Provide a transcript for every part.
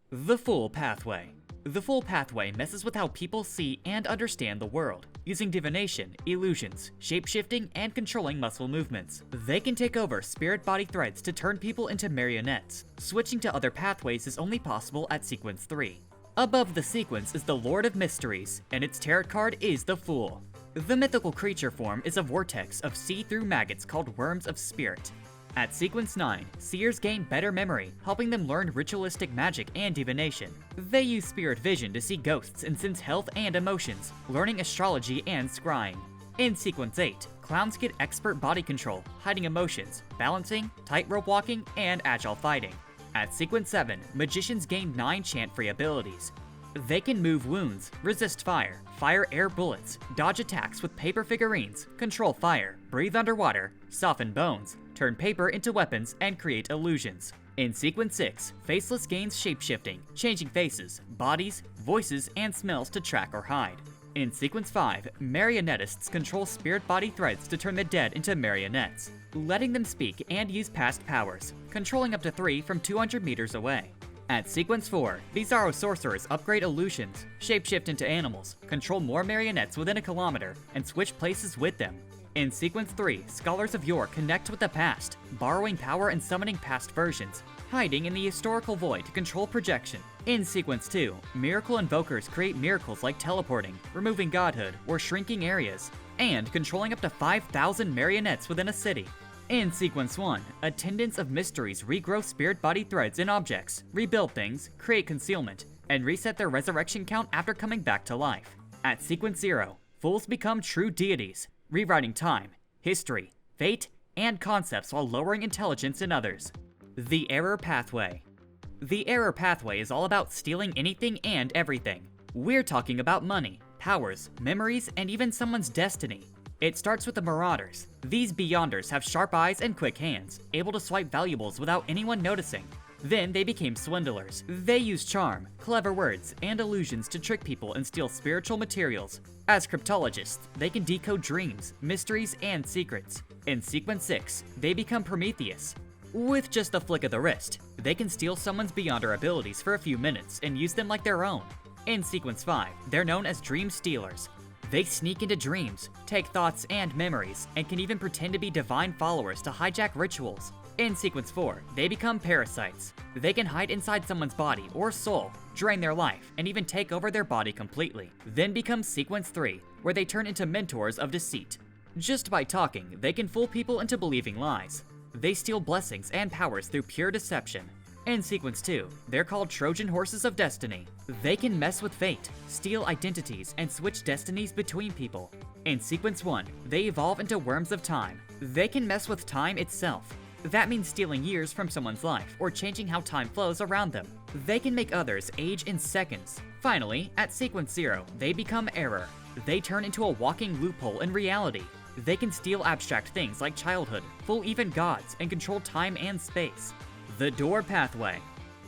The Full Pathway. The Full Pathway messes with how people see and understand the world, using divination, illusions, shapeshifting, and controlling muscle movements. They can take over spirit body threads to turn people into marionettes. Switching to other pathways is only possible at Sequence 3. Above the sequence is the Lord of Mysteries, and its tarot card is the Fool. The mythical creature form is a vortex of see-through maggots called Worms of Spirit. At Sequence 9, seers gain better memory, helping them learn ritualistic magic and divination. They use spirit vision to see ghosts and sense health and emotions, learning astrology and scrying. In Sequence 8, clowns get expert body control, hiding emotions, balancing, tightrope walking, and agile fighting. At Sequence 7, magicians gain 9 chant-free abilities. They can move wounds, resist fire, fire air bullets, dodge attacks with paper figurines, control fire, breathe underwater, soften bones, turn paper into weapons, and create illusions. In Sequence 6, Faceless gains shapeshifting, changing faces, bodies, voices, and smells to track or hide. In Sequence 5, Marionettists control spirit body threads to turn the dead into marionettes, letting them speak and use past powers, controlling up to 3 from 200 meters away. At Sequence 4, Bizarro sorcerers upgrade illusions, shapeshift into animals, control more marionettes within a kilometer, and switch places with them. In Sequence 3, Scholars of Yore connect with the past, borrowing power and summoning past versions, hiding in the historical void to control projection. In Sequence 2, Miracle Invokers create miracles like teleporting, removing godhood, or shrinking areas, and controlling up to 5,000 marionettes within a city. In Sequence 1, Attendants of Mysteries regrow spirit body threads in objects, rebuild things, create concealment, and reset their resurrection count after coming back to life. At Sequence 0, Fools become true deities, rewriting time, history, fate, and concepts while lowering intelligence in others. The Error Pathway. The Error Pathway is all about stealing anything and everything. We're talking about money, powers, memories, and even someone's destiny. It starts with the Marauders. These Beyonders have sharp eyes and quick hands, able to swipe valuables without anyone noticing. Then they became swindlers. They use charm, clever words, and illusions to trick people and steal spiritual materials. As cryptologists, they can decode dreams, mysteries, and secrets. In Sequence 6, they become Prometheus. With just a flick of the wrist, they can steal someone's Beyonder abilities for a few minutes and use them like their own. In Sequence 5, they're known as Dream Stealers. They sneak into dreams, take thoughts and memories, and can even pretend to be divine followers to hijack rituals. In Sequence 4, they become Parasites. They can hide inside someone's body or soul, drain their life, and even take over their body completely. Then becomes Sequence 3, where they turn into Mentors of Deceit. Just by talking, they can fool people into believing lies. They steal blessings and powers through pure deception. In Sequence 2, they're called Trojan Horses of Destiny. They can mess with fate, steal identities, and switch destinies between people. In Sequence 1, they evolve into Worms of Time. They can mess with time itself. That means stealing years from someone's life or changing how time flows around them. They can make others age in seconds. Finally, at Sequence 0, they become Error. They turn into a walking loophole in reality. They can steal abstract things like childhood, fool even gods, and control time and space. The Door Pathway.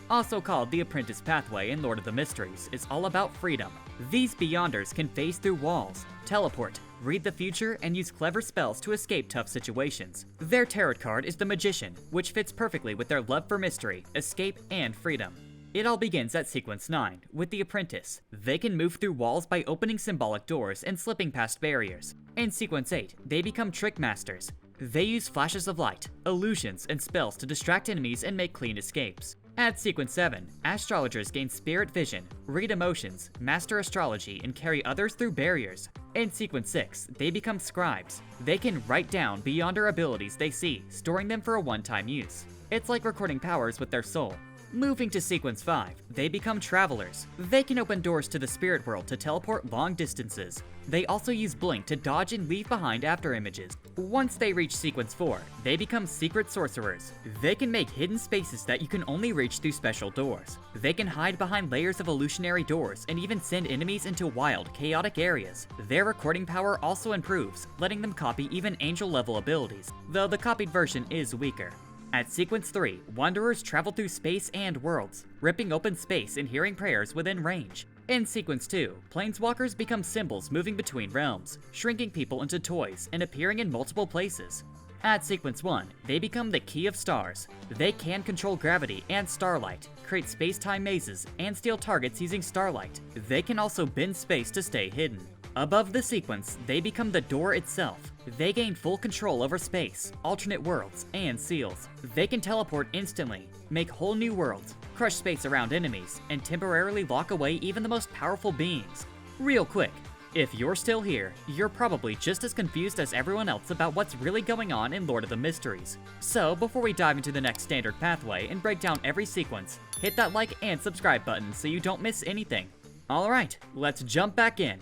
Also called the Apprentice Pathway in Lord of the Mysteries, is all about freedom. These Beyonders can phase through walls, teleport, read the future, and use clever spells to escape tough situations. Their tarot card is the Magician, which fits perfectly with their love for mystery, escape, and freedom. It all begins at Sequence 9, with the Apprentice. They can move through walls by opening symbolic doors and slipping past barriers. In Sequence 8, they become Trick Masters. They use flashes of light, illusions, and spells to distract enemies and make clean escapes. At Sequence 7, astrologers gain spirit vision, read emotions, master astrology, and carry others through barriers. In Sequence 6, they become scribes. They can write down Beyonder abilities they see, storing them for a one-time use. It's like recording powers with their soul. Moving to Sequence 5, they become travelers. They can open doors to the spirit world to teleport long distances. They also use blink to dodge and leave behind after images. Once they reach Sequence 4, they become secret sorcerers. They can make hidden spaces that you can only reach through special doors. They can hide behind layers of illusionary doors and even send enemies into wild, chaotic areas. Their recording power also improves, letting them copy even angel-level abilities, though the copied version is weaker. At Sequence 3, Wanderers travel through space and worlds, ripping open space and hearing prayers within range. In Sequence 2, Planeswalkers become symbols moving between realms, shrinking people into toys and appearing in multiple places. At Sequence 1, they become the Key of Stars. They can control gravity and starlight, create space-time mazes, and steal targets using starlight. They can also bend space to stay hidden. Above the sequence, they become the Door itself. They gain full control over space, alternate worlds, and seals. They can teleport instantly, make whole new worlds, crush space around enemies, and temporarily lock away even the most powerful beings. Real quick, if you're still here, you're probably just as confused as everyone else about what's really going on in Lord of the Mysteries. So, before we dive into the next standard pathway and break down every sequence, hit that like and subscribe button so you don't miss anything. Alright, let's jump back in.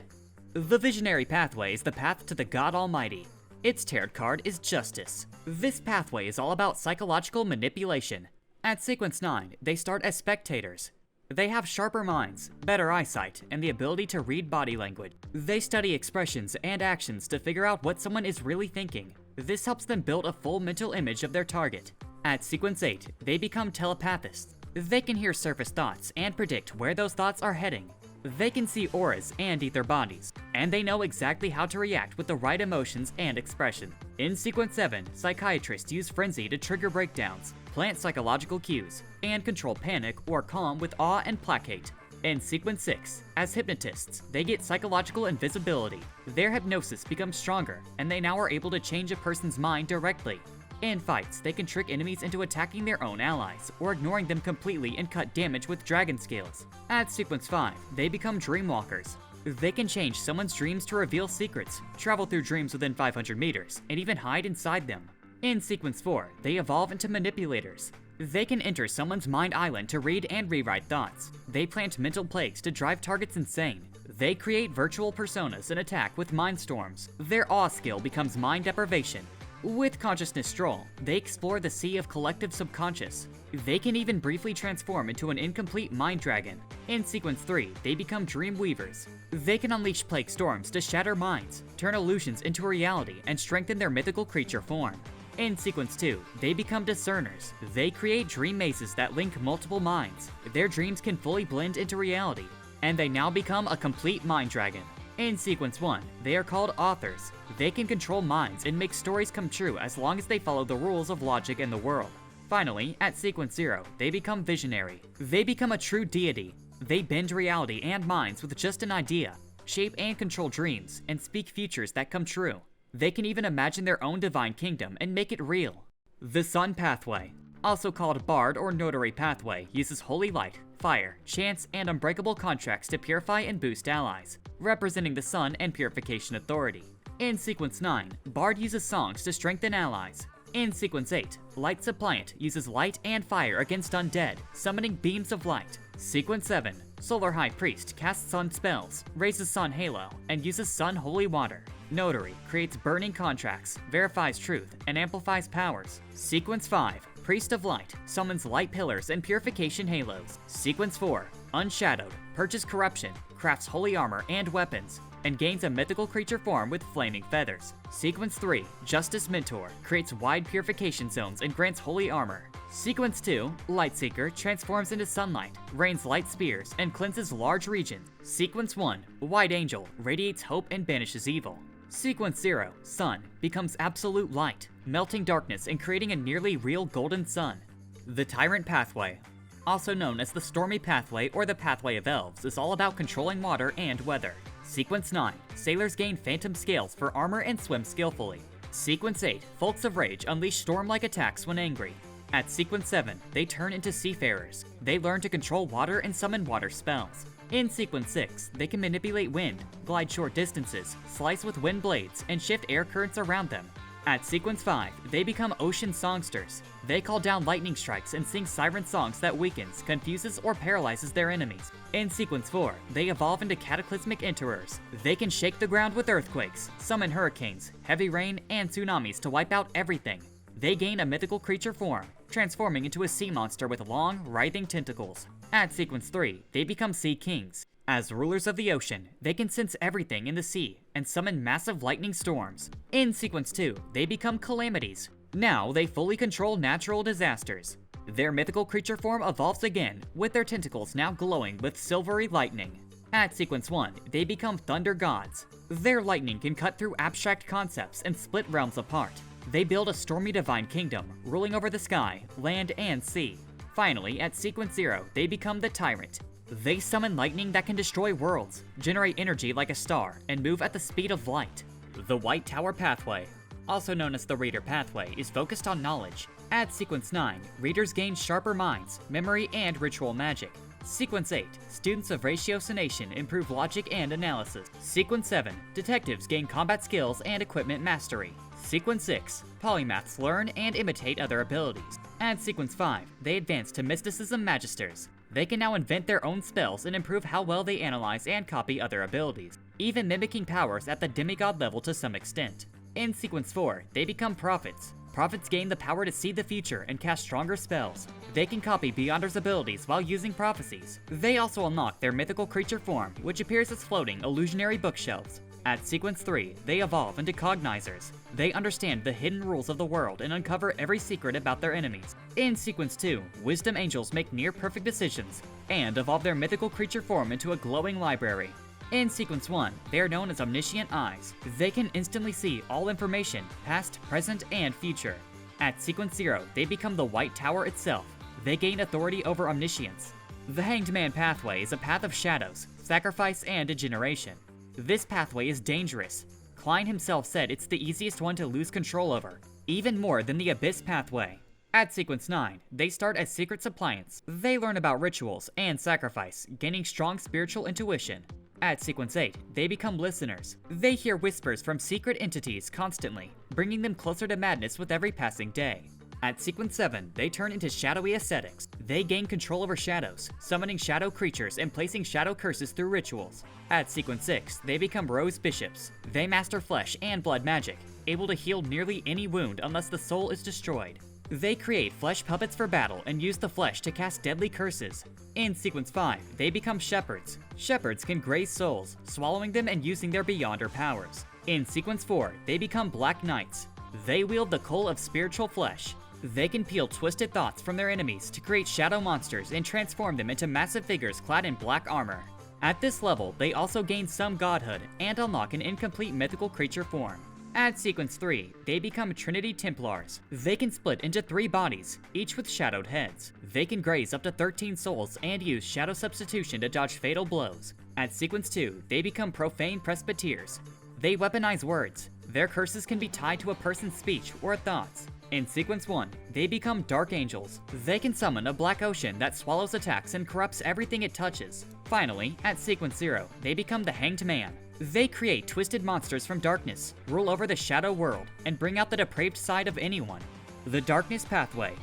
The Visionary Pathway is the path to the God Almighty. Its tarot card is Justice. This pathway is all about psychological manipulation. At Sequence 9, they start as spectators. They have sharper minds, better eyesight, and the ability to read body language. They study expressions and actions to figure out what someone is really thinking. This helps them build a full mental image of their target. At Sequence 8, they become telepathists. They can hear surface thoughts and predict where those thoughts are heading. They can see auras and eat their bodies, and they know exactly how to react with the right emotions and expression. In Sequence 7, psychiatrists use frenzy to trigger breakdowns, plant psychological cues, and control panic or calm with awe and placate. In Sequence 6, as hypnotists, they get psychological invisibility. Their hypnosis becomes stronger, and they now are able to change a person's mind directly. In fights, they can trick enemies into attacking their own allies, or ignoring them completely and cut damage with dragon skills. At Sequence 5, they become Dreamwalkers. They can change someone's dreams to reveal secrets, travel through dreams within 500 meters, and even hide inside them. In Sequence 4, they evolve into Manipulators. They can enter someone's mind island to read and rewrite thoughts. They plant mental plagues to drive targets insane. They create virtual personas and attack with mind storms. Their awe skill becomes mind deprivation. With Consciousness Stroll, they explore the sea of collective subconscious. They can even briefly transform into an incomplete mind dragon. In Sequence 3, they become Dream Weavers. They can unleash plague storms to shatter minds, turn illusions into reality, and strengthen their mythical creature form. In Sequence 2, they become Discerners. They create dream mazes that link multiple minds. Their dreams can fully blend into reality, and they now become a complete mind dragon. In Sequence 1, they are called Authors. They can control minds and make stories come true as long as they follow the rules of logic and the world. Finally, at Sequence 0, they become Visionary. They become a true deity. They bend reality and minds with just an idea, shape and control dreams, and speak futures that come true. They can even imagine their own divine kingdom and make it real. The Sun Pathway, also called Bard or Notary Pathway, uses holy light, fire, chance, and unbreakable contracts to purify and boost allies, representing the sun and purification authority. In Sequence 9, Bard uses songs to strengthen allies. In Sequence 8, Light Suppliant uses light and fire against undead, summoning beams of light. Sequence 7, Solar High Priest casts sun spells, raises sun halo, and uses sun holy water. Notary creates burning contracts, verifies truth, and amplifies powers. Sequence 5, Priest of Light summons light pillars and purification halos. Sequence 4, Unshadowed purges corruption, crafts holy armor and weapons, and gains a mythical creature form with flaming feathers. Sequence 3, Justice Mentor creates wide purification zones and grants holy armor. Sequence 2, Lightseeker transforms into sunlight, rains light spears, and cleanses large regions. Sequence 1, White Angel radiates hope and banishes evil. Sequence 0, Sun becomes absolute light, melting darkness and creating a nearly real golden sun. The Tyrant Pathway, also known as the Stormy Pathway or the Pathway of Elves, is all about controlling water and weather. Sequence 9, Sailors gain phantom scales for armor and swim skillfully. Sequence 8, Folks of Rage unleash storm-like attacks when angry. At Sequence 7, they turn into seafarers. They learn to control water and summon water spells. In Sequence 6, they can manipulate wind, glide short distances, slice with wind blades, and shift air currents around them. At Sequence 5, they become ocean songsters. They call down lightning strikes and sing siren songs that weakens, confuses, or paralyzes their enemies. In Sequence 4, they evolve into cataclysmic enterers. They can shake the ground with earthquakes, summon hurricanes, heavy rain, and tsunamis to wipe out everything. They gain a mythical creature form, transforming into a sea monster with long, writhing tentacles. At Sequence 3, they become Sea Kings. As rulers of the ocean, they can sense everything in the sea and summon massive lightning storms. In Sequence 2, they become Calamities. Now they fully control natural disasters. Their mythical creature form evolves again, with their tentacles now glowing with silvery lightning. At Sequence 1, they become Thunder Gods. Their lightning can cut through abstract concepts and split realms apart. They build a stormy divine kingdom, ruling over the sky, land, and sea. Finally, at Sequence 0, they become the Tyrant. They summon lightning that can destroy worlds, generate energy like a star, and move at the speed of light. The White Tower Pathway, also known as the Reader Pathway, is focused on knowledge. At Sequence 9, readers gain sharper minds, memory, and ritual magic. Sequence 8, students of ratiocination improve logic and analysis. Sequence 7, detectives gain combat skills and equipment mastery. Sequence 6, polymaths learn and imitate other abilities. At Sequence 5, they advance to mysticism magisters. They can now invent their own spells and improve how well they analyze and copy other abilities, even mimicking powers at the demigod level to some extent. In Sequence 4, they become prophets. Prophets gain the power to see the future and cast stronger spells. They can copy Beyonders' abilities while using prophecies. They also unlock their mythical creature form, which appears as floating illusionary bookshelves. At Sequence 3, they evolve into cognizers. They understand the hidden rules of the world and uncover every secret about their enemies. In Sequence 2, wisdom angels make near-perfect decisions and evolve their mythical creature form into a glowing library. In Sequence 1, they are known as omniscient eyes. They can instantly see all information, past, present, and future. At Sequence 0, they become the White Tower itself. They gain authority over omniscience. The Hanged Man Pathway is a path of shadows, sacrifice, and degeneration. This pathway is dangerous. Klein himself said it's the easiest one to lose control over, even more than the Abyss Pathway. At Sequence 9, they start as secret suppliants. They learn about rituals and sacrifice, gaining strong spiritual intuition. At Sequence 8, they become listeners. They hear whispers from secret entities constantly, bringing them closer to madness with every passing day. At Sequence 7, they turn into shadowy ascetics. They gain control over shadows, summoning shadow creatures and placing shadow curses through rituals. At Sequence 6, they become rose bishops. They master flesh and blood magic, able to heal nearly any wound unless the soul is destroyed. They create flesh puppets for battle and use the flesh to cast deadly curses. In Sequence 5, they become shepherds. Shepherds can graze souls, swallowing them and using their Beyonder powers. In Sequence 4, they become Black Knights. They wield the coal of spiritual flesh. They can peel twisted thoughts from their enemies to create shadow monsters and transform them into massive figures clad in black armor. At this level, they also gain some godhood and unlock an incomplete mythical creature form. At Sequence 3, they become Trinity Templars. They can split into 3 bodies, each with shadowed heads. They can graze up to 13 souls and use shadow substitution to dodge fatal blows. At Sequence 2, they become Profane Presbyteers. They weaponize words. Their curses can be tied to a person's speech or thoughts. In Sequence 1, they become Dark Angels. They can summon a black ocean that swallows attacks and corrupts everything it touches. Finally, at Sequence 0, they become the Hanged Man. They create twisted monsters from darkness, rule over the shadow world, and bring out the depraved side of anyone. The Darkness Pathway.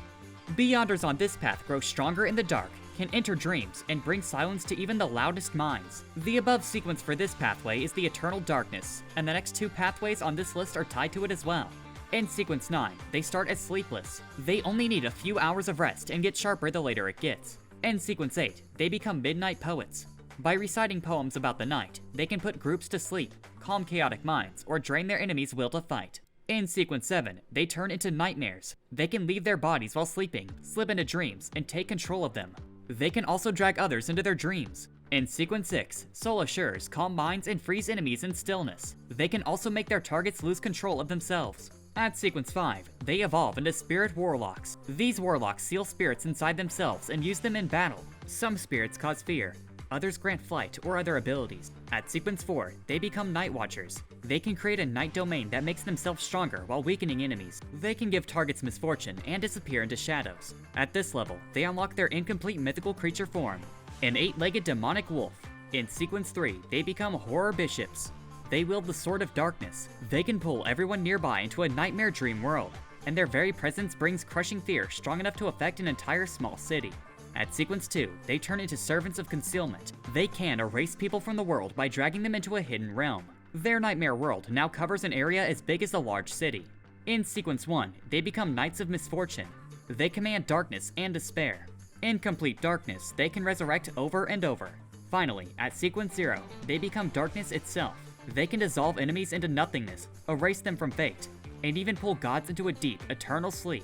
Beyonders on this path grow stronger in the dark, can enter dreams, and bring silence to even the loudest minds. The above sequence for this pathway is the Eternal Darkness, and the next 2 pathways on this list are tied to it as well. In Sequence 9, they start as sleepless. They only need a few hours of rest and get sharper the later it gets. In Sequence 8, they become Midnight Poets. By reciting poems about the night, they can put groups to sleep, calm chaotic minds, or drain their enemies' will to fight. In Sequence 7, they turn into Nightmares. They can leave their bodies while sleeping, slip into dreams, and take control of them. They can also drag others into their dreams. In Sequence 6, Soul Assures calm minds and freeze enemies in stillness. They can also make their targets lose control of themselves. At Sequence 5, they evolve into Spirit Warlocks. These warlocks seal spirits inside themselves and use them in battle. Some spirits cause fear, others grant flight or other abilities. At Sequence 4, they become Night Watchers. They can create a night domain that makes themselves stronger while weakening enemies. They can give targets misfortune and disappear into shadows. At this level, they unlock their incomplete mythical creature form, an 8-legged demonic wolf. In Sequence 3, they become Horror Bishops. They wield the Sword of Darkness. They can pull everyone nearby into a nightmare dream world, and their very presence brings crushing fear strong enough to affect an entire small city. At Sequence 2, they turn into Servants of Concealment. They can erase people from the world by dragging them into a hidden realm. Their nightmare world now covers an area as big as a large city. In Sequence 1, they become Knights of Misfortune. They command darkness and despair. In complete darkness, they can resurrect over and over. Finally, at Sequence 0, they become darkness itself. They can dissolve enemies into nothingness, erase them from fate, and even pull gods into a deep, eternal sleep.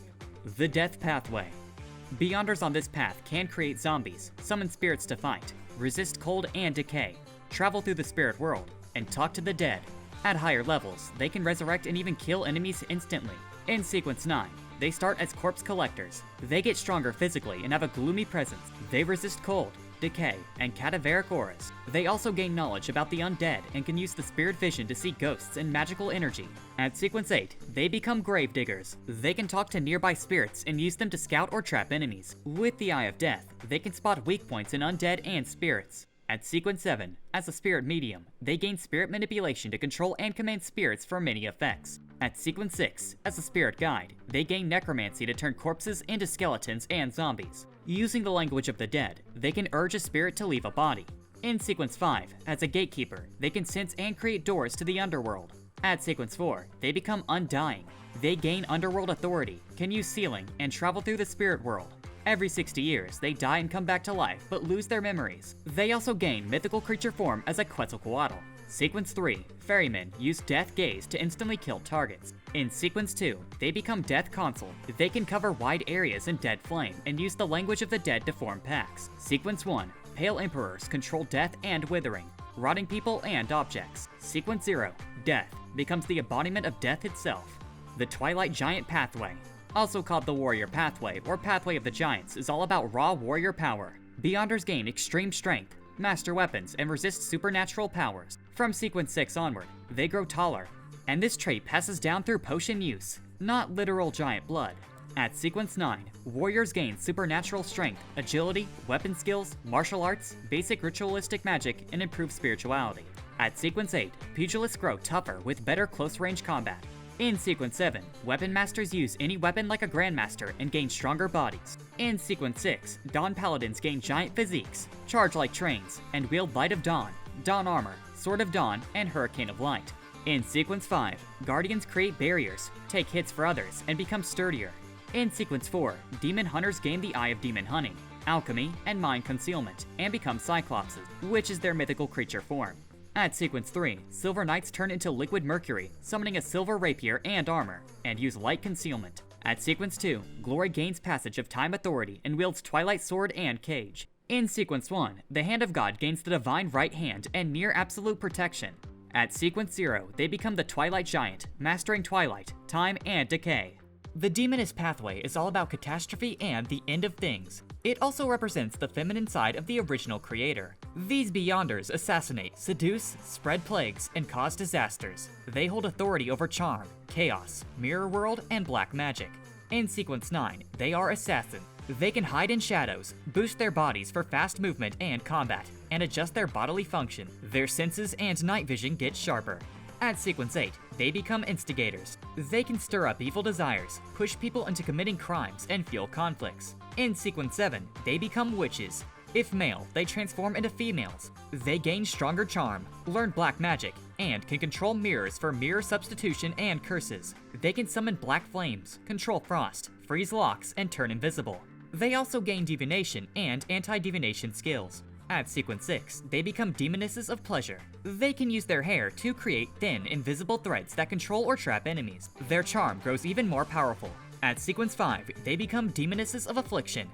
The Death Pathway. Beyonders on this path can create zombies, summon spirits to fight, resist cold and decay, travel through the spirit world, and talk to the dead. At higher levels, they can resurrect and even kill enemies instantly. In Sequence 9, they start as corpse collectors. They get stronger physically and have a gloomy presence. They resist cold, decay, and cadaveric auras. They also gain knowledge about the undead and can use the spirit vision to see ghosts and magical energy. At Sequence 8, they become grave diggers. They can talk to nearby spirits and use them to scout or trap enemies. With the Eye of Death, they can spot weak points in undead and spirits. At Sequence 7, as a spirit medium, they gain spirit manipulation to control and command spirits for many effects. At Sequence 6, as a spirit guide, they gain necromancy to turn corpses into skeletons and zombies. Using the language of the dead, they can urge a spirit to leave a body. In Sequence 5, as a gatekeeper, they can sense and create doors to the underworld. At Sequence 4, they become undying. They gain underworld authority, can use sealing, and travel through the spirit world. Every 60 years, they die and come back to life, but lose their memories. They also gain mythical creature form as a Quetzalcoatl. Sequence 3, Ferrymen use Death Gaze to instantly kill targets. In Sequence 2, they become Death Consul. They can cover wide areas in Dead Flame and use the language of the dead to form pacts. Sequence 1, Pale Emperors control death and withering, rotting people and objects. Sequence 0, Death becomes the embodiment of death itself. The Twilight Giant Pathway, also called the Warrior Pathway or Pathway of the Giants, is all about raw warrior power. Beyonders gain extreme strength, master weapons, and resist supernatural powers. From Sequence 6 onward, they grow taller, and this trait passes down through potion use, not literal giant blood. At Sequence 9, warriors gain supernatural strength, agility, weapon skills, martial arts, basic ritualistic magic, and improved spirituality. At Sequence 8, pugilists grow tougher with better close-range combat. In Sequence 7, Weapon Masters use any weapon like a Grandmaster and gain stronger bodies. In Sequence 6, Dawn Paladins gain giant physiques, charge like trains, and wield Light of Dawn, Dawn Armor, Sword of Dawn, and Hurricane of Light. In Sequence 5, Guardians create barriers, take hits for others, and become sturdier. In Sequence 4, Demon Hunters gain the Eye of Demon Hunting, Alchemy, and Mind Concealment, and become Cyclopses, which is their mythical creature form. At Sequence 3, Silver Knights turn into Liquid Mercury, summoning a silver rapier and armor, and use Light Concealment. At Sequence 2, Glory gains passage of Time Authority and wields Twilight Sword and Cage. In Sequence 1, the Hand of God gains the Divine Right Hand and Near Absolute Protection. At Sequence 0, they become the Twilight Giant, mastering Twilight, Time, and Decay. The Demonist Pathway is all about catastrophe and the end of things. It also represents the feminine side of the original creator. These Beyonders assassinate, seduce, spread plagues, and cause disasters. They hold authority over charm, chaos, mirror world, and black magic. In Sequence 9, they are assassins. They can hide in shadows, boost their bodies for fast movement and combat, and adjust their bodily function. Their senses and night vision get sharper. At Sequence 8, they become instigators. They can stir up evil desires, push people into committing crimes, and fuel conflicts. In Sequence 7, they become witches. If male, they transform into females. They gain stronger charm, learn black magic, and can control mirrors for mirror substitution and curses. They can summon black flames, control frost, freeze locks, and turn invisible. They also gain divination and anti-divination skills. At Sequence 6, they become Demonesses of Pleasure. They can use their hair to create thin, invisible threads that control or trap enemies. Their charm grows even more powerful. At Sequence 5, they become Demonesses of Affliction.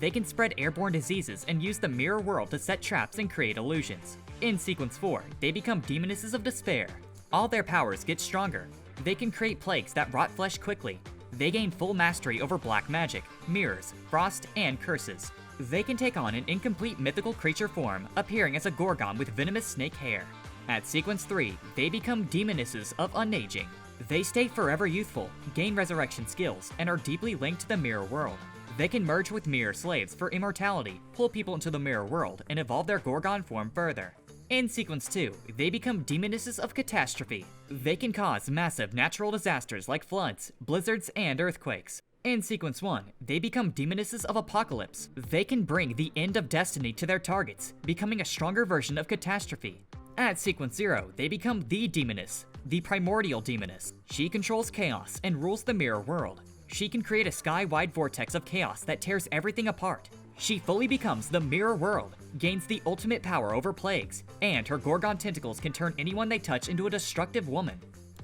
They can spread airborne diseases and use the mirror world to set traps and create illusions. In Sequence 4, they become Demonesses of Despair. All their powers get stronger. They can create plagues that rot flesh quickly. They gain full mastery over black magic, mirrors, frost, and curses. They can take on an incomplete mythical creature form, appearing as a Gorgon with venomous snake hair. At Sequence 3, they become Demonesses of Unaging. They stay forever youthful, gain resurrection skills, and are deeply linked to the mirror world. They can merge with mirror slaves for immortality, pull people into the mirror world, and evolve their Gorgon form further. In Sequence 2, they become Demonesses of Catastrophe. They can cause massive natural disasters like floods, blizzards, and earthquakes. In Sequence 1, they become Demonesses of Apocalypse. They can bring the end of destiny to their targets, becoming a stronger version of Catastrophe. At Sequence 0, they become the Demoness, the Primordial Demoness. She controls chaos and rules the mirror world. She can create a sky-wide vortex of chaos that tears everything apart. She fully becomes the mirror world, gains the ultimate power over plagues, and her Gorgon tentacles can turn anyone they touch into a destructive woman.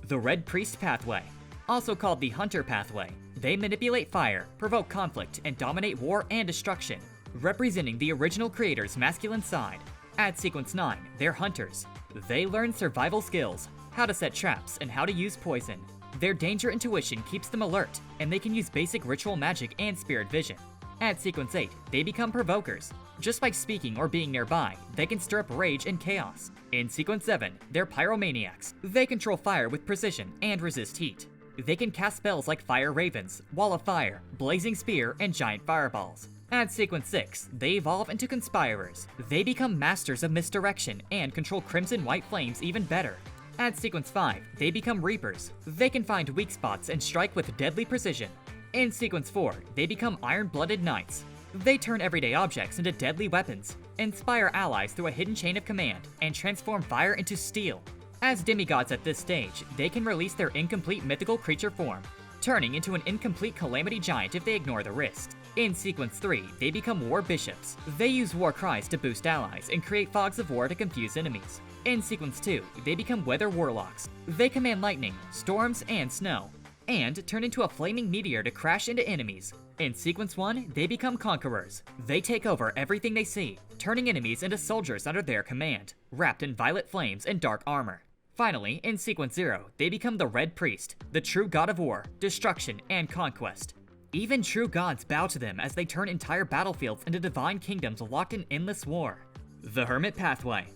The Red Priest Pathway, also called the Hunter Pathway. They manipulate fire, provoke conflict, and dominate war and destruction, representing the original creator's masculine side. At Sequence 9, they're hunters. They learn survival skills, how to set traps, and how to use poison. Their danger intuition keeps them alert, and they can use basic ritual magic and spirit vision. At Sequence 8, they become Provokers. Just by speaking or being nearby, they can stir up rage and chaos. In Sequence 7, they're Pyromaniacs. They control fire with precision and resist heat. They can cast spells like Fire Ravens, Wall of Fire, Blazing Spear, and Giant Fireballs. At Sequence 6, they evolve into Conspirers. They become Masters of Misdirection and control Crimson White Flames even better. At Sequence 5, they become Reapers. They can find weak spots and strike with deadly precision. In Sequence 4, they become Iron-Blooded Knights. They turn everyday objects into deadly weapons, inspire allies through a hidden chain of command, and transform fire into steel. As demigods at this stage, they can release their incomplete mythical creature form, turning into an incomplete calamity giant if they ignore the risks. In Sequence 3, they become War Bishops. They use war cries to boost allies and create fogs of war to confuse enemies. In Sequence 2, they become Weather Warlocks. They command lightning, storms, and snow, and turn into a flaming meteor to crash into enemies. In Sequence 1, they become Conquerors. They take over everything they see, turning enemies into soldiers under their command, wrapped in violet flames and dark armor. Finally, in Sequence 0, they become the Red Priest, the true god of war, destruction, and conquest. Even true gods bow to them as they turn entire battlefields into divine kingdoms locked in endless war. The Hermit Pathway,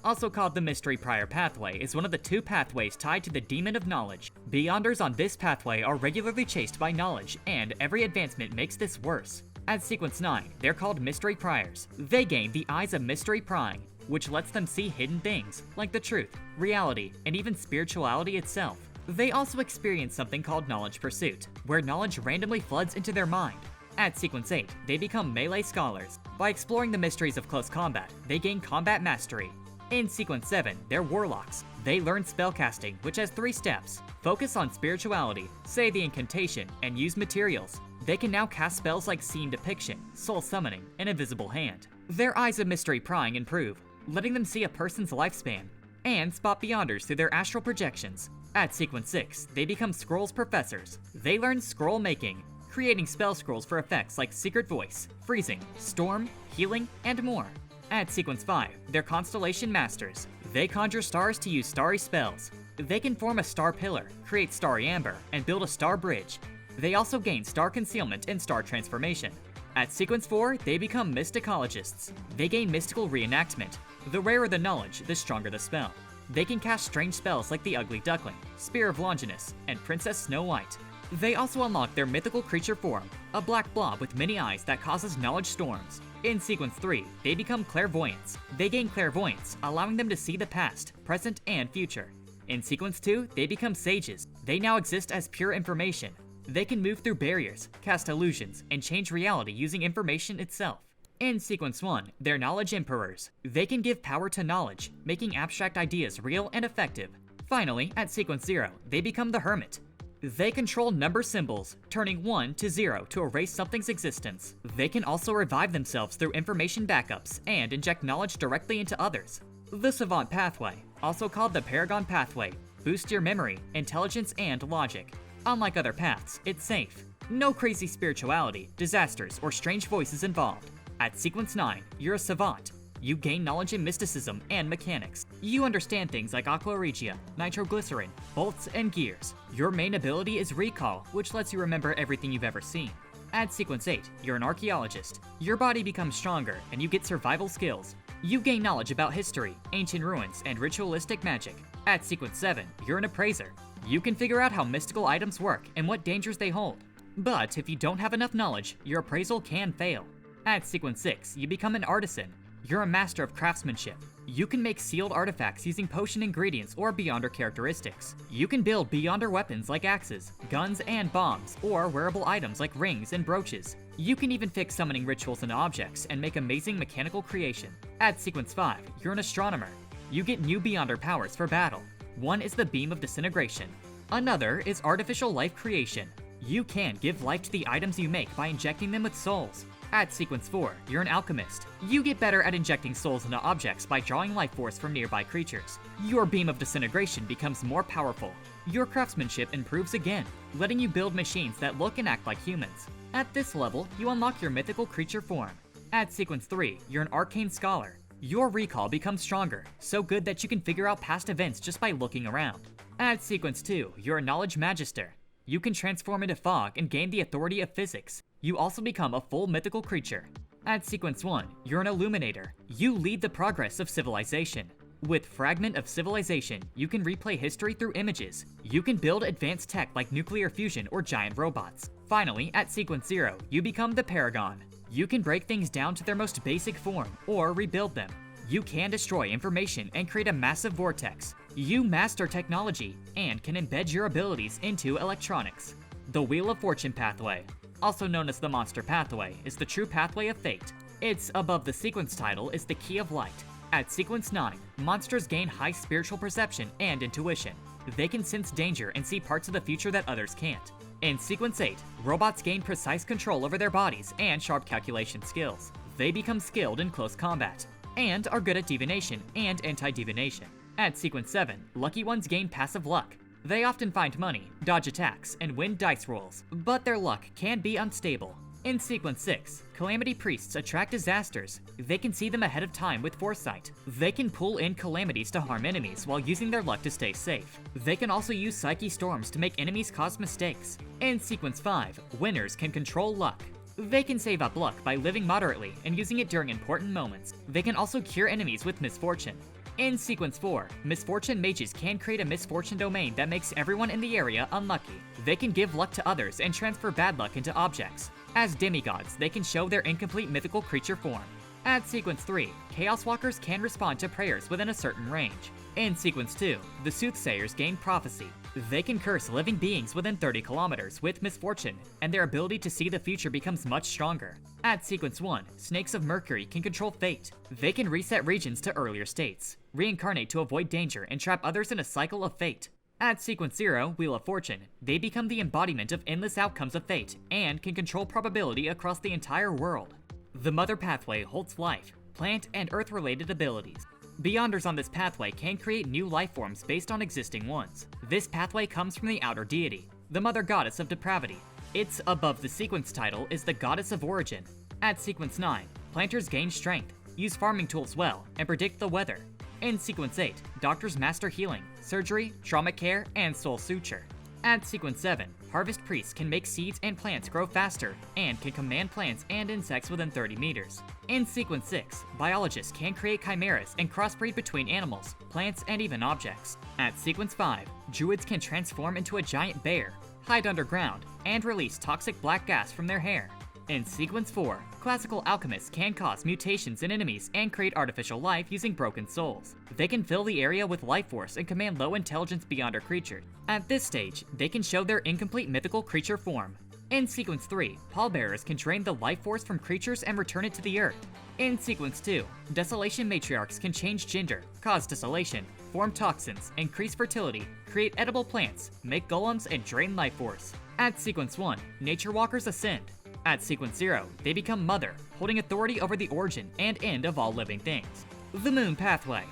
also called the Mystery Prior Pathway, is one of the two pathways tied to the Demon of Knowledge. Beyonders on this pathway are regularly chased by knowledge, and every advancement makes this worse. At Sequence 9, they're called Mystery Priors. They gain the Eyes of Mystery Prying, which lets them see hidden things, like the truth, reality, and even spirituality itself. They also experience something called Knowledge Pursuit, where knowledge randomly floods into their mind. At Sequence 8, they become Melee Scholars. By exploring the mysteries of close combat, they gain Combat Mastery. In Sequence 7, they're Warlocks. They learn spellcasting, which has 3 steps. Focus on spirituality, say the incantation, and use materials. They can now cast spells like Scene Depiction, Soul Summoning, and Invisible Hand. Their Eyes of Mystery Prying improve, letting them see a person's lifespan, and spot Beyonders through their astral projections. At Sequence 6, they become Scrolls Professors. They learn scroll making, creating spell scrolls for effects like Secret Voice, Freezing, Storm, Healing, and more. At Sequence 5, they're Constellation Masters. They conjure stars to use starry spells. They can form a star pillar, create starry amber, and build a star bridge. They also gain star concealment and star transformation. At Sequence 4, they become Mysticologists. They gain mystical reenactment. The rarer the knowledge, the stronger the spell. They can cast strange spells like the Ugly Duckling, Spear of Longinus, and Princess Snow White. They also unlock their mythical creature form, a black blob with many eyes that causes knowledge storms. In Sequence 3, they become Clairvoyants. They gain Clairvoyance, allowing them to see the past, present, and future. In Sequence 2, they become Sages. They now exist as pure information. They can move through barriers, cast illusions, and change reality using information itself. In Sequence 1, they're Knowledge Emperors. They can give power to knowledge, making abstract ideas real and effective. Finally, at Sequence 0, they become the Hermit. They control number symbols, turning 1 to 0 to erase something's existence. They can also revive themselves through information backups and inject knowledge directly into others. The Savant Pathway, also called the Paragon Pathway, boosts your memory, intelligence, and logic. Unlike other paths, it's safe. No crazy spirituality, disasters, or strange voices involved. At Sequence 9, you're a Savant. You gain knowledge in mysticism and mechanics. You understand things like Aqua Regia, nitroglycerin, bolts, and gears. Your main ability is Recall, which lets you remember everything you've ever seen. At Sequence 8, you're an Archaeologist. Your body becomes stronger, and you get survival skills. You gain knowledge about history, ancient ruins, and ritualistic magic. At Sequence 7, you're an Appraiser. You can figure out how mystical items work and what dangers they hold. But if you don't have enough knowledge, your appraisal can fail. At Sequence 6, you become an Artisan. You're a master of craftsmanship. You can make sealed artifacts using potion ingredients or Beyonder characteristics. You can build Beyonder weapons like axes, guns, and bombs, or wearable items like rings and brooches. You can even fix summoning rituals and objects and make amazing mechanical creation. At Sequence 5, you're an Astronomer. You get new Beyonder powers for battle. One is the Beam of Disintegration. Another is Artificial Life Creation. You can give life to the items you make by injecting them with souls. At Sequence 4, you're an Alchemist. You get better at injecting souls into objects by drawing life force from nearby creatures. Your Beam of Disintegration becomes more powerful. Your craftsmanship improves again, letting you build machines that look and act like humans. At this level, you unlock your mythical creature form. At Sequence 3, you're an Arcane Scholar. Your recall becomes stronger, so good that you can figure out past events just by looking around. At Sequence 2, you're a Knowledge Magister. You can transform into fog and gain the authority of physics. You also become a full mythical creature. At Sequence 1, you're an Illuminator. You lead the progress of civilization. With Fragment of Civilization, you can replay history through images. You can build advanced tech like nuclear fusion or giant robots. Finally, at Sequence 0, you become the Paragon. You can break things down to their most basic form, or rebuild them. You can destroy information and create a massive vortex. You master technology, and can embed your abilities into electronics. The Wheel of Fortune Pathway, also known as the Monster Pathway, is the true pathway of fate. It's above the sequence title is the Key of Light. At Sequence 9, monsters gain high spiritual perception and intuition. They can sense danger and see parts of the future that others can't. In Sequence 8, robots gain precise control over their bodies and sharp calculation skills. They become skilled in close combat, and are good at divination and anti-divination. At Sequence 7, lucky ones gain passive luck. They often find money, dodge attacks, and win dice rolls, but their luck can be unstable. In Sequence 6, Calamity Priests attract disasters. They can see them ahead of time with foresight. They can pull in calamities to harm enemies while using their luck to stay safe. They can also use Psyche Storms to make enemies cause mistakes. In Sequence 5, winners can control luck. They can save up luck by living moderately and using it during important moments. They can also cure enemies with misfortune. In Sequence 4, Misfortune Mages can create a misfortune domain that makes everyone in the area unlucky. They can give luck to others and transfer bad luck into objects. As demigods, they can show their incomplete mythical creature form. At Sequence 3, Chaos Walkers can respond to prayers within a certain range. In Sequence 2, the Soothsayers gain prophecy. They can curse living beings within 30 kilometers with misfortune, and their ability to see the future becomes much stronger. At Sequence 1, Snakes of Mercury can control fate. They can reset regions to earlier states, reincarnate to avoid danger, and trap others in a cycle of fate. At Sequence 0, Wheel of Fortune, they become the embodiment of endless outcomes of fate, and can control probability across the entire world. The Mother Pathway holds life, plant, and earth-related abilities. Beyonders on this pathway can create new life forms based on existing ones. This pathway comes from the outer deity, the Mother Goddess of Depravity. Its above the sequence title is the Goddess of Origin. At Sequence 9, planters gain strength, use farming tools well, and predict the weather. In Sequence 8, doctors master healing, surgery, trauma care, and soul suture. At Sequence 7, harvest priests can make seeds and plants grow faster, and can command plants and insects within 30 meters. In Sequence 6, biologists can create chimeras and crossbreed between animals, plants, and even objects. At Sequence 5, druids can transform into a giant bear, hide underground, and release toxic black gas from their hair. In Sequence 4, classical alchemists can cause mutations in enemies and create artificial life using broken souls. They can fill the area with life force and command low intelligence beyonder creatures. At this stage, they can show their incomplete mythical creature form. In Sequence 3, pallbearers can drain the life force from creatures and return it to the earth. In Sequence 2, desolation matriarchs can change gender, cause desolation, form toxins, increase fertility, create edible plants, make golems, and drain life force. At Sequence 1, nature walkers ascend. At Sequence 0, they become Mother, holding authority over the origin and end of all living things. The Moon Pathway,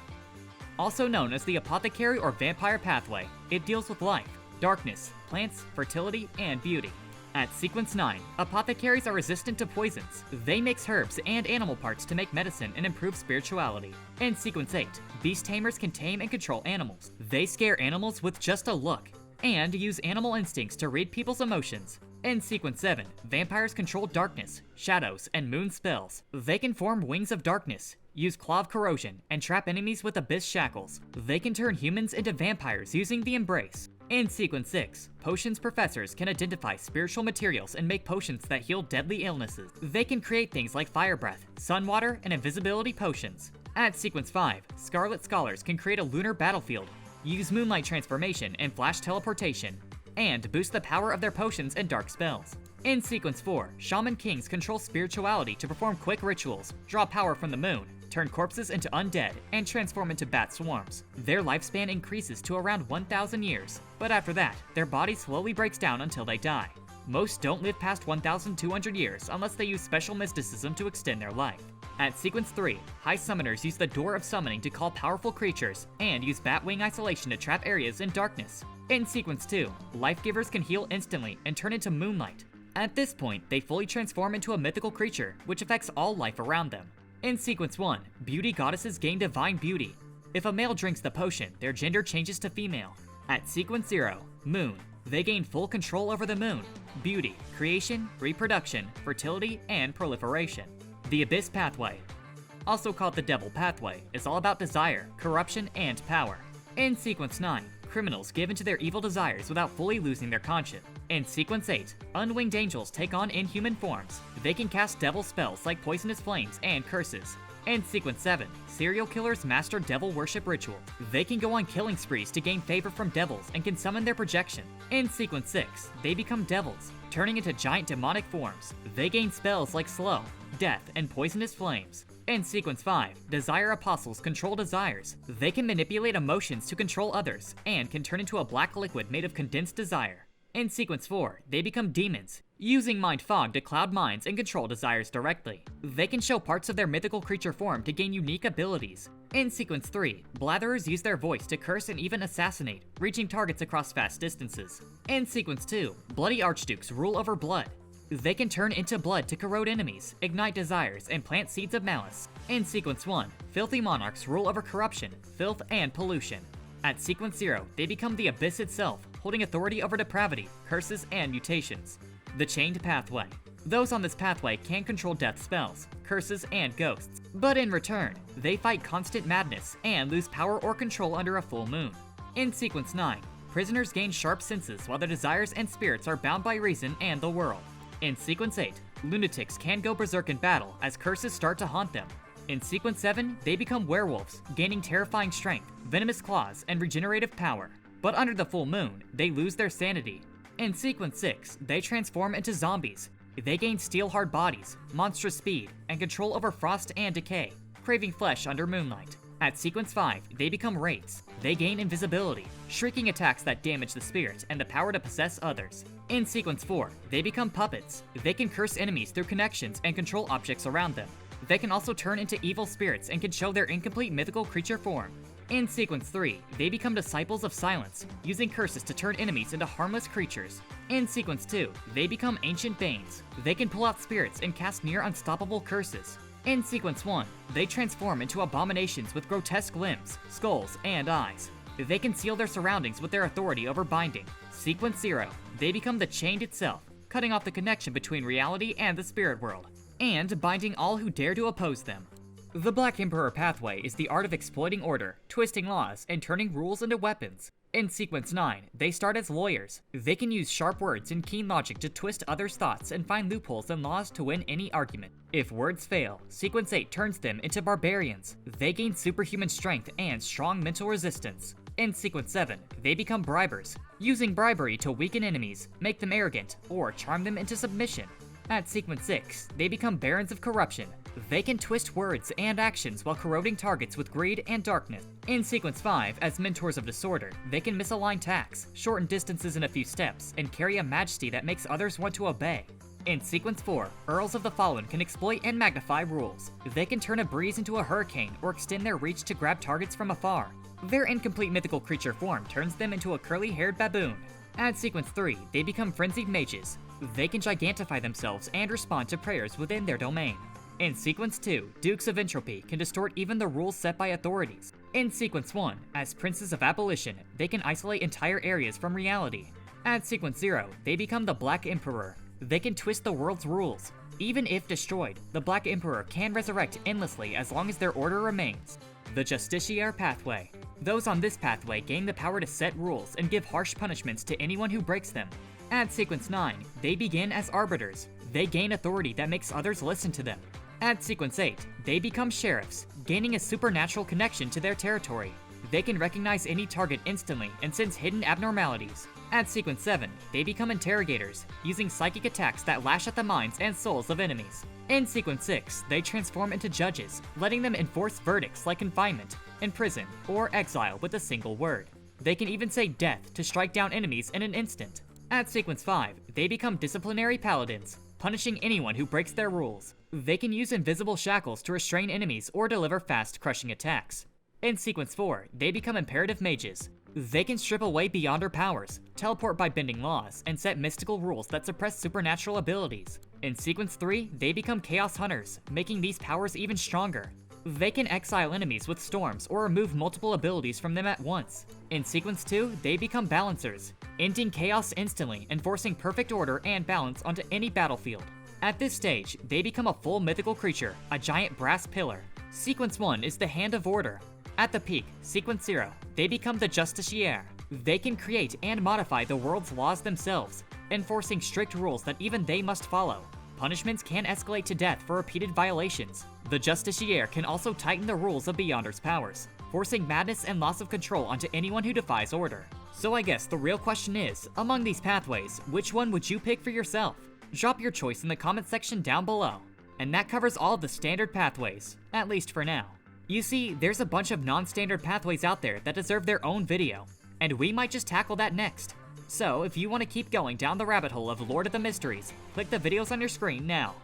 also known as the Apothecary or Vampire Pathway, it deals with life, darkness, plants, fertility, and beauty. At Sequence 9, apothecaries are resistant to poisons. They mix herbs and animal parts to make medicine and improve spirituality. In Sequence 8, beast tamers can tame and control animals. They scare animals with just a look, and use animal instincts to read people's emotions. In Sequence 7, vampires control darkness, shadows, and moon spells. They can form wings of darkness, use claw of corrosion, and trap enemies with abyss shackles. They can turn humans into vampires using the embrace. In Sequence 6, potions professors can identify spiritual materials and make potions that heal deadly illnesses. They can create things like fire breath, sun water, and invisibility potions. At Sequence 5, scarlet scholars can create a lunar battlefield, use moonlight transformation and flash teleportation, and boost the power of their potions and dark spells. In Sequence 4, Shaman Kings control spirituality to perform quick rituals, draw power from the moon, turn corpses into undead, and transform into bat swarms. Their lifespan increases to around 1,000 years, but after that, their body slowly breaks down until they die. Most don't live past 1,200 years unless they use special mysticism to extend their life. At Sequence 3, High Summoners use the Door of Summoning to call powerful creatures, and use Batwing Isolation to trap areas in darkness. In Sequence 2, Life Givers can heal instantly and turn into moonlight. At this point, they fully transform into a mythical creature, which affects all life around them. In Sequence 1, Beauty Goddesses gain divine beauty. If a male drinks the potion, their gender changes to female. At Sequence 0, Moon, they gain full control over the moon, beauty, creation, reproduction, fertility, and proliferation. The Abyss Pathway, also called the Devil Pathway, is all about desire, corruption, and power. In Sequence 9, criminals give into their evil desires without fully losing their conscience. In Sequence 8, unwinged angels take on inhuman forms. They can cast devil spells like poisonous flames and curses. In Sequence 7, serial killers master devil worship ritual. They can go on killing sprees to gain favor from devils and can summon their projection. In Sequence 6, they become devils, turning into giant demonic forms. They gain spells like slow, death, and poisonous flames. In Sequence 5, Desire Apostles control desires. They can manipulate emotions to control others, and can turn into a black liquid made of condensed desire. In Sequence 4, they become demons, using mind fog to cloud minds and control desires directly. They can show parts of their mythical creature form to gain unique abilities. In Sequence 3, Blatherers use their voice to curse and even assassinate, reaching targets across vast distances. In Sequence 2, Bloody Archdukes rule over blood. They can turn into blood to corrode enemies, ignite desires, and plant seeds of malice. In Sequence 1, Filthy Monarchs rule over corruption, filth, and pollution. At Sequence 0, they become the Abyss itself, holding authority over depravity, curses, and mutations. The Chained Pathway. Those on this pathway can control death spells, curses, and ghosts, but in return, they fight constant madness and lose power or control under a full moon. In Sequence 9, prisoners gain sharp senses while their desires and spirits are bound by reason and the world. In Sequence 8, lunatics can go berserk in battle as curses start to haunt them. In Sequence 7, they become werewolves, gaining terrifying strength, venomous claws, and regenerative power. But under the full moon, they lose their sanity. In Sequence 6, they transform into zombies. They gain steel-hard bodies, monstrous speed, and control over frost and decay, craving flesh under moonlight. At Sequence 5, they become wraiths. They gain invisibility, shrieking attacks that damage the spirit and the power to possess others. In Sequence 4, they become puppets. They can curse enemies through connections and control objects around them. They can also turn into evil spirits and can show their incomplete mythical creature form. In Sequence 3, they become disciples of silence, using curses to turn enemies into harmless creatures. In Sequence 2, they become ancient banes. They can pull out spirits and cast near unstoppable curses. In Sequence 1, they transform into abominations with grotesque limbs, skulls, and eyes. They can seal their surroundings with their authority over binding. Sequence 0, they become the Chained itself, cutting off the connection between reality and the spirit world, and binding all who dare to oppose them. The Black Emperor Pathway is the art of exploiting order, twisting laws, and turning rules into weapons. In Sequence 9, they start as lawyers. They can use sharp words and keen logic to twist others' thoughts and find loopholes in laws to win any argument. If words fail, Sequence 8 turns them into barbarians. They gain superhuman strength and strong mental resistance. In Sequence 7, they become bribers, using bribery to weaken enemies, make them arrogant, or charm them into submission. At Sequence 6, they become barons of corruption. They can twist words and actions while corroding targets with greed and darkness. In Sequence 5, as mentors of disorder, they can misalign tasks, shorten distances in a few steps, and carry a majesty that makes others want to obey. In Sequence 4, Earls of the Fallen can exploit and magnify rules. They can turn a breeze into a hurricane or extend their reach to grab targets from afar. Their incomplete mythical creature form turns them into a curly-haired baboon. At Sequence 3, they become frenzied mages. They can gigantify themselves and respond to prayers within their domain. In Sequence 2, Dukes of Entropy can distort even the rules set by authorities. In Sequence 1, as Princes of Abolition, they can isolate entire areas from reality. At Sequence 0, they become the Black Emperor. They can twist the world's rules. Even if destroyed, the Black Emperor can resurrect endlessly as long as their order remains. The Justiciary Pathway. Those on this pathway gain the power to set rules and give harsh punishments to anyone who breaks them. At Sequence 9, they begin as arbiters. They gain authority that makes others listen to them. At Sequence 8, they become sheriffs, gaining a supernatural connection to their territory. They can recognize any target instantly and sense hidden abnormalities. At Sequence 7, they become interrogators, using psychic attacks that lash at the minds and souls of enemies. In Sequence 6, they transform into judges, letting them enforce verdicts like confinement, imprison, or exile with a single word. They can even say death to strike down enemies in an instant. At Sequence 5, they become disciplinary paladins, punishing anyone who breaks their rules. They can use invisible shackles to restrain enemies or deliver fast, crushing attacks. In Sequence 4, they become imperative mages. They can strip away Beyonder powers, teleport by bending laws, and set mystical rules that suppress supernatural abilities. In Sequence 3, they become Chaos Hunters, making these powers even stronger. They can exile enemies with storms or remove multiple abilities from them at once. In Sequence 2, they become Balancers, ending chaos instantly and forcing perfect order and balance onto any battlefield. At this stage, they become a full mythical creature, a giant brass pillar. Sequence 1 is the Hand of Order. At the peak, Sequence 0, they become the Justiciary. They can create and modify the world's laws themselves, enforcing strict rules that even they must follow. Punishments can escalate to death for repeated violations. The Justiciary can also tighten the rules of Beyonder's powers, forcing madness and loss of control onto anyone who defies order. So I guess the real question is, among these pathways, which one would you pick for yourself? Drop your choice in the comment section down below. And that covers all the standard pathways, at least for now. You see, there's a bunch of non-standard pathways out there that deserve their own video, and we might just tackle that next. So if you want to keep going down the rabbit hole of Lord of the Mysteries, click the videos on your screen now.